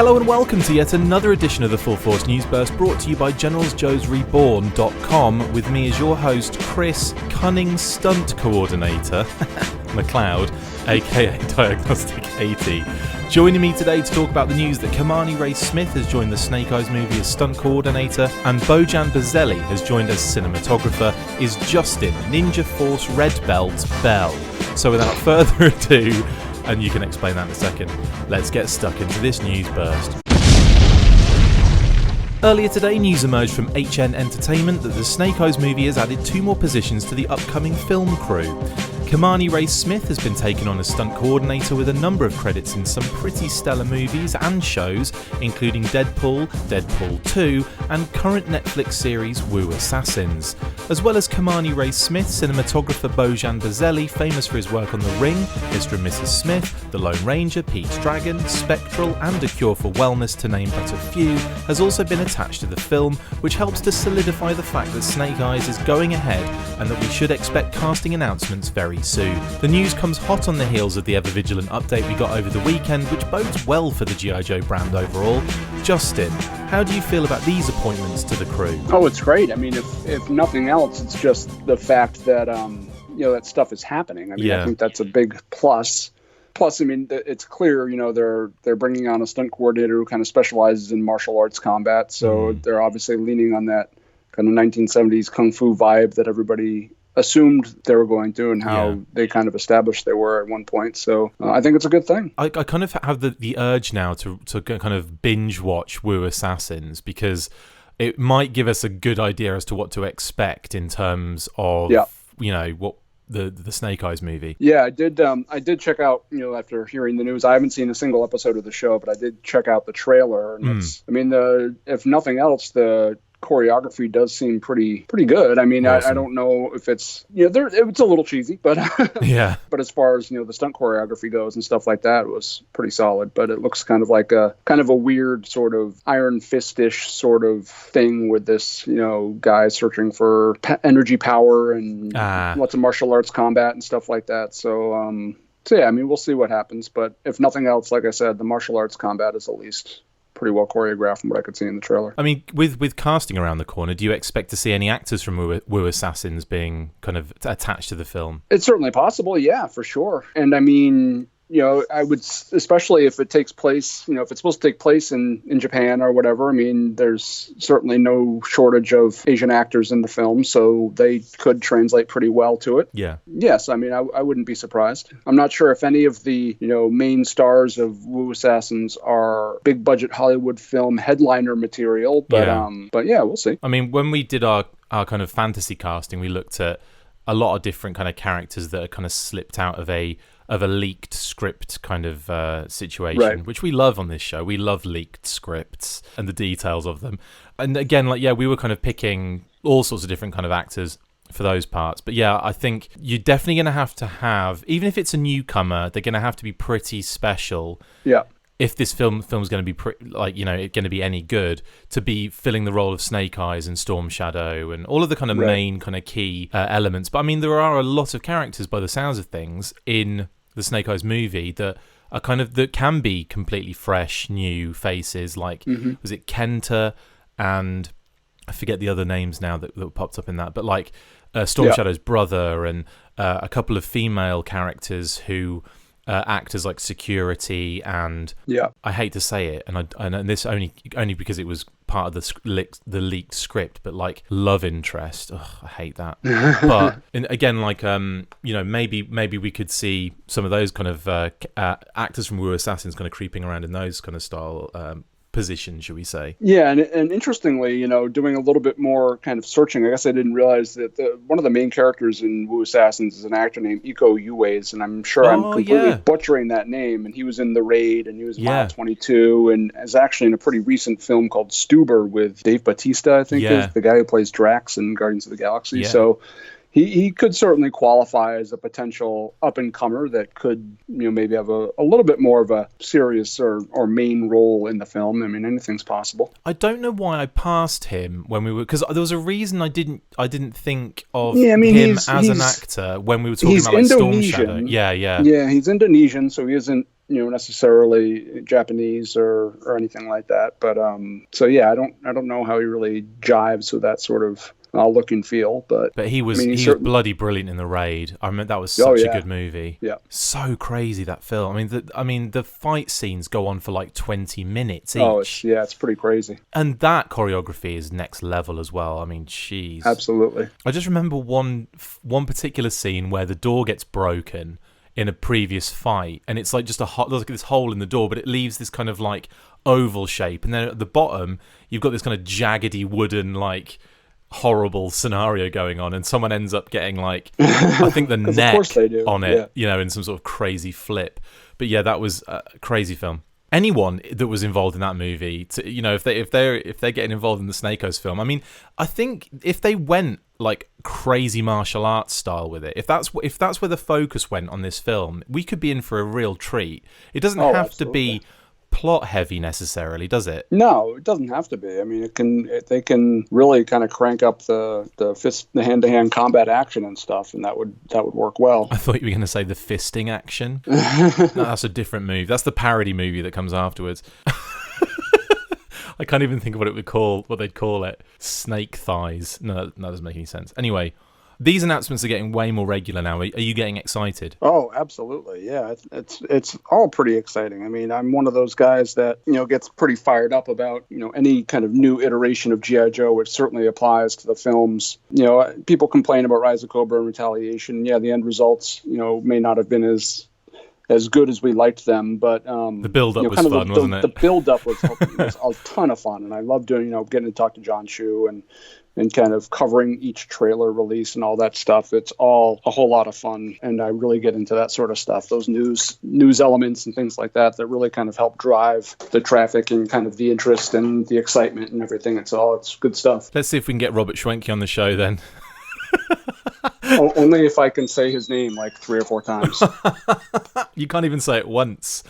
Hello and welcome to yet another edition of the Full Force News Burst, brought to you by GeneralsJoesReborn.com, with me as your host, Chris, Cunning Stunt Coordinator McLeod, aka Diagnostic 80. Joining me today to talk about the news that Kimani Smith has joined the Snake Eyes movie as stunt coordinator and Bojan Bazelli has joined as cinematographer is Justin, Ninja Force Red Belt Bell. So without further ado, and you can explain that in a second, let's get stuck into this news burst. Earlier today, news emerged from HN Entertainment that the Snake Eyes movie has added 2 more positions to the upcoming film crew. Kimani Smith has been taken on as stunt coordinator with a number of credits in some pretty stellar movies and shows, including Deadpool, Deadpool 2, and current Netflix series Woo Assassins. As well as Kimani Smith, cinematographer Bojan Bazelli, famous for his work on The Ring, Mr. and Mrs. Smith, The Lone Ranger, Pete's Dragon, Spectral, and A Cure for Wellness, to name but a few, has also been attached to the film, which helps to solidify the fact that Snake Eyes is going ahead and that we should expect casting announcements very soon. The news comes hot on the heels of the ever-vigilant update we got over the weekend, which bodes well for the G.I. Joe brand overall. Justin, how do you feel about these appointments to the crew? Oh, it's great. I mean, if nothing else, it's just the fact that that stuff is happening. I mean, I think that's a big plus. Plus, I mean, it's clear, they're bringing on a stunt coordinator who kind of specializes in martial arts combat, so they're obviously leaning on that kind of 1970s kung fu vibe that everybody assumed they were going to, and how they kind of established they were at one point. So I think it's a good thing. I kind of have the urge now to kind of binge watch Woo Assassins, because it might give us a good idea as to what to expect in terms of what the Snake Eyes movie. Yeah, I did check out, after hearing the news. I haven't seen a single episode of the show, but I did check out the trailer, and if nothing else, the choreography does seem pretty good. I mean, awesome. I don't know if it's it's a little cheesy, but but as far as the stunt choreography goes and stuff like that, it was pretty solid. But it looks kind of like a weird sort of Iron Fist-ish sort of thing with this guy searching for energy power and lots of martial arts combat and stuff like that. So yeah, I mean, we'll see what happens. But if nothing else, like I said, the martial arts combat is at least pretty well choreographed from what I could see in the trailer. I mean, with casting around the corner, do you expect to see any actors from Woo Assassins being kind of attached to the film? It's certainly possible, yeah, for sure. And I mean, I would, especially if it takes place, if it's supposed to take place in Japan or whatever, I mean, there's certainly no shortage of Asian actors in the film, so they could translate pretty well to it. Yeah. Yes, I mean, I wouldn't be surprised. I'm not sure if any of the, main stars of Woo Assassins are big budget Hollywood film headliner material, but yeah, we'll see. I mean, when we did our kind of fantasy casting, we looked at a lot of different kind of characters that are kind of slipped out of a leaked script kind of situation, which we love on this show. We love leaked scripts and the details of them. And again, we were kind of picking all sorts of different kind of actors for those parts. But yeah, I think you're definitely going to have, even if it's a newcomer, they're going to have to be pretty special. Yeah. If this film's going to be going to be any good, to be filling the role of Snake Eyes and Storm Shadow and all of the kind of main kind of key elements. But I mean, there are a lot of characters, by the sounds of things, in the Snake Eyes movie that are that can be completely fresh, new faces. Like, was it Kenta, and I forget the other names now that popped up in that, but like Storm Shadow's brother, and a couple of female characters who act as like security, and I hate to say it, and this only because it was part of the leaked script, but like love interest. Ugh, I hate that. But again, like maybe we could see some of those kind of actors from Woo Assassins kind of creeping around in those kind of style position, should we say. Yeah, and interestingly, doing a little bit more kind of searching, I guess I didn't realize that one of the main characters in Woo Assassins is an actor named Iko Uwais, and I'm sure I'm completely butchering that name, and he was in The Raid, and he was in Mile 22, and is actually in a pretty recent film called Stuber with Dave Bautista, I think, is the guy who plays Drax in Guardians of the Galaxy. So he could certainly qualify as a potential up-and-comer that could, maybe have a little bit more of a serious or main role in the film. I mean, anything's possible. I don't know why I passed him when we were, because there was a reason I didn't think of him as an actor when we were talking about like Storm Shadow. Yeah, he's Indonesian, so he isn't necessarily Japanese or anything like that. But so yeah, I don't know how he really jives with that sort of look and feel, but he was he was bloody brilliant in The Raid. I mean, that was such a good movie. Yeah, so crazy, that film. I mean, the fight scenes go on for like 20 minutes each. Oh, it's pretty crazy. And that choreography is next level as well. I mean, jeez. Absolutely. I just remember one particular scene where the door gets broken in a previous fight, and it's like just there's like this hole in the door, but it leaves this kind of like oval shape, and then at the bottom you've got this kind of jaggedy wooden like horrible scenario going on, and someone ends up getting like I think the neck on it, in some sort of crazy flip. But yeah, that was a crazy film. Anyone that was involved in that movie, if they're getting involved in the Snake Eyes film, I mean, I think if they went like crazy martial arts style with it, if that's where the focus went on this film, we could be in for a real treat. It doesn't have to be plot heavy necessarily, does it? No, it doesn't have to be. I mean, they can really kind of crank up the hand-to-hand combat action and stuff, and that would work well. I thought you were going to say the fisting action. No, that's a different movie. That's the parody movie that comes afterwards. I can't even think of what they'd call it. Snake thighs. No, that doesn't make any sense. Anyway, these announcements are getting way more regular now. Are you getting excited? Oh, absolutely. Yeah, it's all pretty exciting. I mean, I'm one of those guys that, gets pretty fired up about, any kind of new iteration of G.I. Joe, which certainly applies to the films. People complain about Rise of Cobra and Retaliation. Yeah, the end results, may not have been as good as we liked them, but the build-up was fun, wasn't it? The build-up was a ton of fun, and I love doing, getting to talk to John Chu and kind of covering each trailer release and all that stuff. It's all a whole lot of fun, and I really get into that sort of stuff, those news elements and things like that really kind of help drive the traffic and kind of the interest and the excitement and everything. It's good stuff. Let's see if we can get Robert Schwenke on the show then. Only if I can say his name like 3 or 4 times. You can't even say it once.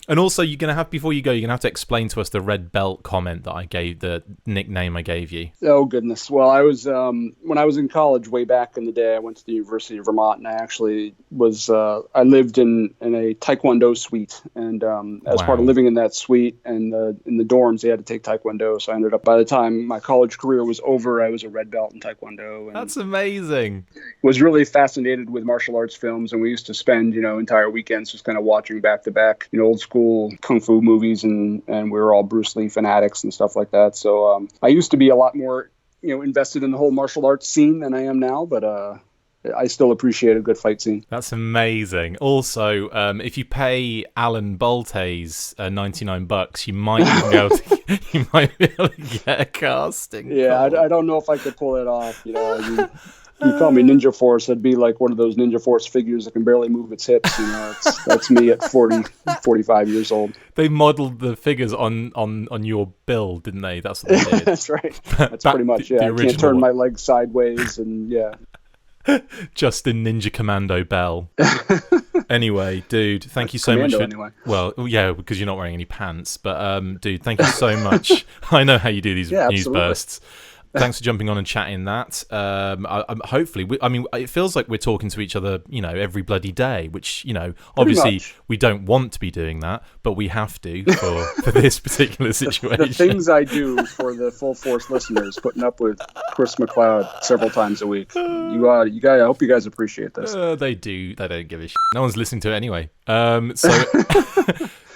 And also, before you go, you're going to have to explain to us the red belt comment that I gave, the nickname I gave you. Oh, goodness. Well, I was, when I was in college way back in the day, I went to the University of Vermont, and I actually I lived in a Taekwondo suite. And as part of living in that suite and in the dorms, they had to take Taekwondo. So I ended up, by the time my college career was over, I was a red belt in Taekwondo. And that's amazing. Was really fascinated with martial arts films, and we used to spend, entire weekends just kind of watching back-to-back, old school kung fu movies, and we were all Bruce Lee fanatics and stuff like that. So I used to be a lot more, invested in the whole martial arts scene than I am now, but I still appreciate a good fight scene. That's amazing. Also, if you pay Alan Boltes $99, you might be able to get a casting. Yeah, I don't know if I could pull it off. You call me Ninja Force, I'd be like one of those Ninja Force figures that can barely move its hips. That's me at 45 years old. They modeled the figures on your build, didn't they? That's what they did. That's right. That's pretty much, yeah. I can't turn my legs sideways, and yeah. Justin Ninja Commando Bell. Anyway, dude, thank you so much for... Anyway. Well, yeah, because you're not wearing any pants. But, dude, thank you so much. I know how you do these news bursts. Thanks for jumping on and chatting that. Hopefully, it feels like we're talking to each other, every bloody day, which, obviously we don't want to be doing that, but we have to for this particular situation. The things I do for the Full Force listeners, putting up with Chris McLeod several times a week. You guys, I hope you guys appreciate this. They do. They don't give a shit. No one's listening to it anyway.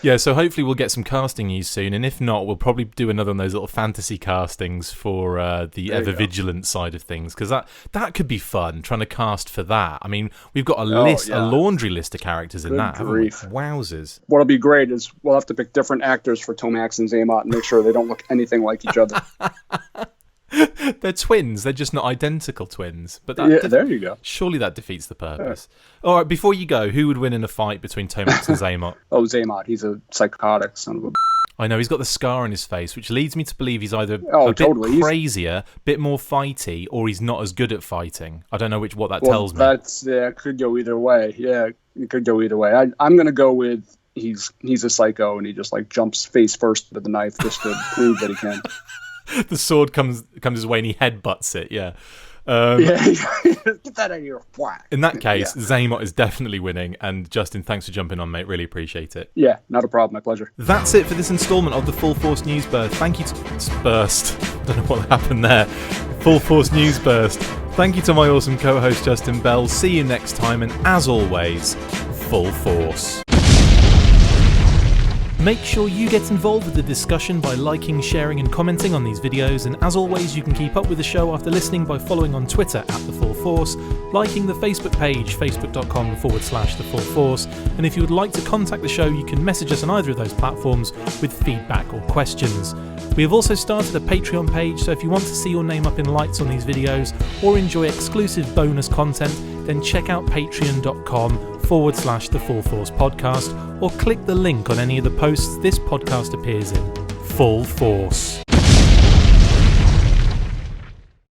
Yeah, so hopefully we'll get some casting news soon, and if not, we'll probably do another one of those little fantasy castings for the Ever Vigilant side of things, because that could be fun, trying to cast for that. I mean, we've got a laundry list of characters in that, haven't we? Wowzers. What'll be great is we'll have to pick different actors for Tomax and Zaymot and make sure they don't look anything like each other. They're twins. They're just not identical twins. But there you go. Surely that defeats the purpose. Yeah. All right, before you go, who would win in a fight between Tomax and Zaymot? Oh, Zaymot. He's a psychotic son of a... I know, he's got the scar on his face, which leads me to believe he's either a bit crazier, a bit more fighty, or he's not as good at fighting. I don't know what that tells me. It could go either way. Yeah, it could go either way. I'm going to go with he's a psycho, and he just jumps face first with the knife just to prove that he can. The sword comes his way and he headbutts it. Yeah. Get that out of here. Whack. In that case, Zaymot is definitely winning. And Justin, thanks for jumping on, mate. Really appreciate it. Yeah, not a problem. My pleasure. That's it for this instalment of the Full Force News Burst. Thank you to Burst. Don't know what happened there. Full Force News Burst. Thank you to my awesome co-host Justin Bell. See you next time, and as always, full force. Make sure you get involved with the discussion by liking, sharing and commenting on these videos, and as always you can keep up with the show after listening by following on Twitter @The Full Force, liking the Facebook page facebook.com/The Full Force, and if you would like to contact the show you can message us on either of those platforms with feedback or questions. We have also started a Patreon page, so if you want to see your name up in lights on these videos or enjoy exclusive bonus content, then check out patreon.com/The Full Force Podcast, or click the link on any of the posts this podcast appears in. Full Force.